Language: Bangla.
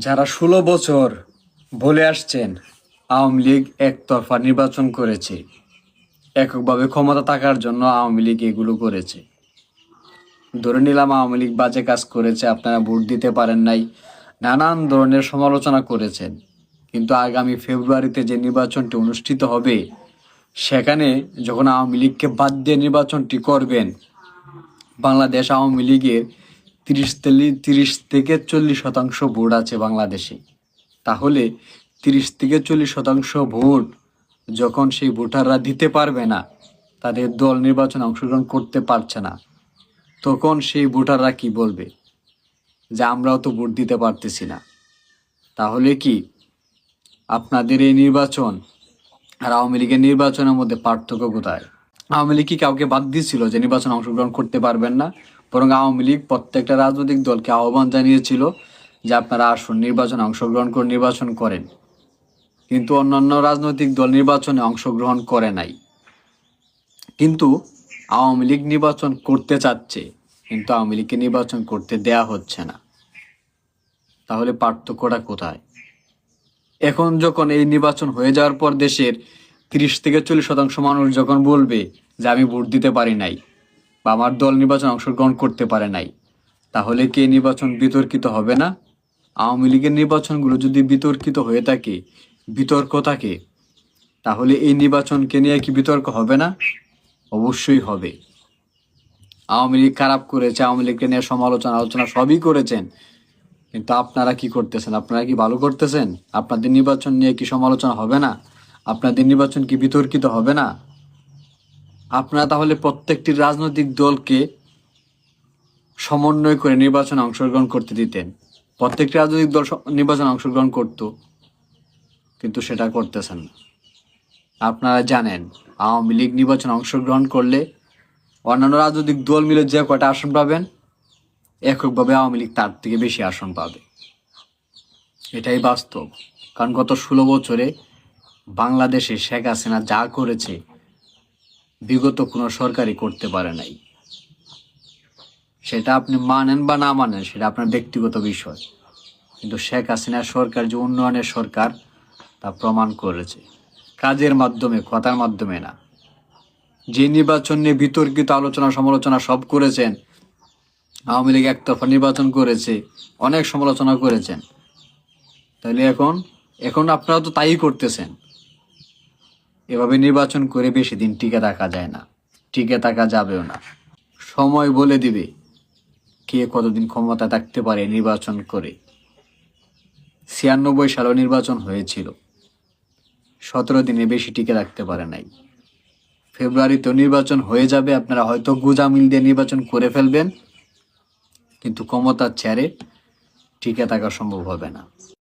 যারা 16 বছর বলে আসছেন আওয়ামী লীগ একতরফা নির্বাচন করেছে, এককভাবে ক্ষমতা থাকার জন্য আওয়ামী লীগ এগুলো করেছে। ধরে নিলাম আওয়ামী লীগ বাজে কাজ করেছে, আপনারা ভোট দিতে পারেন নাই, নানান ধরনের সমালোচনা করেছেন। কিন্তু আগামী ফেব্রুয়ারিতে যে নির্বাচনটি অনুষ্ঠিত হবে, সেখানে যখন আওয়ামী লীগকে বাদ দিয়ে নির্বাচনটি করবেন, বাংলাদেশ আওয়ামী লীগের 30 থেকে 40% ভোট আছে বাংলাদেশে। তাহলে 30 থেকে 40% ভোট যখন সেই ভোটাররা দিতে পারবে না, তাদের দল নির্বাচনে অংশগ্রহণ করতে পারছে না, তখন সেই ভোটাররা কি বলবে? যে আমরাও তো ভোট দিতে পারতেছি না। তাহলে কি আপনাদের এই নির্বাচন আর আওয়ামী লীগের নির্বাচনের মধ্যে পার্থক্য কোথায়? আওয়ামী লীগ কি কাউকে বাদ দিচ্ছিল যে নির্বাচনে অংশগ্রহণ করতে পারবেন না? বরং আওয়ামী লীগ প্রত্যেকটা রাজনৈতিক দলকে আহ্বান জানিয়েছিল যে আপনারা আসুন, নির্বাচনে অংশগ্রহণ করে নির্বাচন করেন। কিন্তু অন্যান্য রাজনৈতিক দল নির্বাচনে অংশগ্রহণ করে নাই। কিন্তু আওয়ামী লীগ নির্বাচন করতে চাচ্ছে, কিন্তু আওয়ামী লীগকে নির্বাচন করতে দেয়া হচ্ছে না। তাহলে পার্থক্যটা কোথায়? এখন যখন এই নির্বাচন হয়ে যাওয়ার পর দেশের 30 থেকে 40% মানুষ যখন বলবে যে আমি ভোট দিতে পারি নাই বা আমার দল নির্বাচন অংশগ্রহণ করতে পারে নাই, তাহলে কি এই নির্বাচন বিতর্কিত হবে না? আওয়ামী লীগের নির্বাচনগুলো যদি বিতর্কিত হয়ে থাকে, বিতর্ক থাকে, তাহলে এই নির্বাচনকে নিয়ে কি বিতর্ক হবে না? অবশ্যই হবে। আওয়ামী লীগ খারাপ করেছে, আওয়ামী লীগকে নিয়ে আলোচনা সবই করেছেন, কিন্তু আপনারা কি করতেছেন? আপনারা কি ভালো করতেছেন? আপনাদের নির্বাচন নিয়ে কি সমালোচনা হবে না? আপনাদের নির্বাচন কি বিতর্কিত হবে না? আপনারা তাহলে প্রত্যেকটি রাজনৈতিক দলকে সমন্বয় করে নির্বাচনে অংশগ্রহণ করতে দিতেন। প্রত্যেকটি রাজনৈতিক দল নির্বাচনে অংশগ্রহণ করত, কিন্তু সেটা করতেছেন না। আপনারা জানেন আওয়ামী লীগ নির্বাচনে অংশগ্রহণ করলে অন্যান্য রাজনৈতিক দল মিলে যে কয়টা আসন পাবেন, এককভাবে আওয়ামী লীগ তার থেকে বেশি আসন পাবে। এটাই বাস্তব। কারণ গত 16 বছরে বাংলাদেশে শেখ হাসিনা যা করেছে, বিগত কোনো সরকারই করতে পারে নাই। সেটা আপনি মানেন বা না মানেন, সেটা আপনার ব্যক্তিগত বিষয়, কিন্তু শেখ হাসিনার সরকার যে উন্নয়নের সরকার তা প্রমাণ করেছে, কাজের মাধ্যমে, কথার মাধ্যমে না। যে নির্বাচন নিয়ে বিতর্কিত আলোচনা সমালোচনা সব করেছেন, আওয়ামী লীগ একতরফা নির্বাচন করেছে, অনেক সমালোচনা করেছেন, তাহলে এখন আপনারা তো তাই করতেছেন। এভাবে নির্বাচন করে বেশি দিন টিকে থাকা যায় না, টিকে থাকা যাবেও না। সময় বলে দিবে কে কতদিন ক্ষমতা থাকতে পারে নির্বাচন করে। 96 সালেও নির্বাচন হয়েছিল, 17 দিনে বেশি টিকে থাকতে পারে নাই। ফেব্রুয়ারিতেও নির্বাচন হয়ে যাবে, আপনারা হয়তো গুজামিল দিয়ে নির্বাচন করে ফেলবেন, কিন্তু ক্ষমতার চেয়ারে টিকে থাকা সম্ভব হবে না।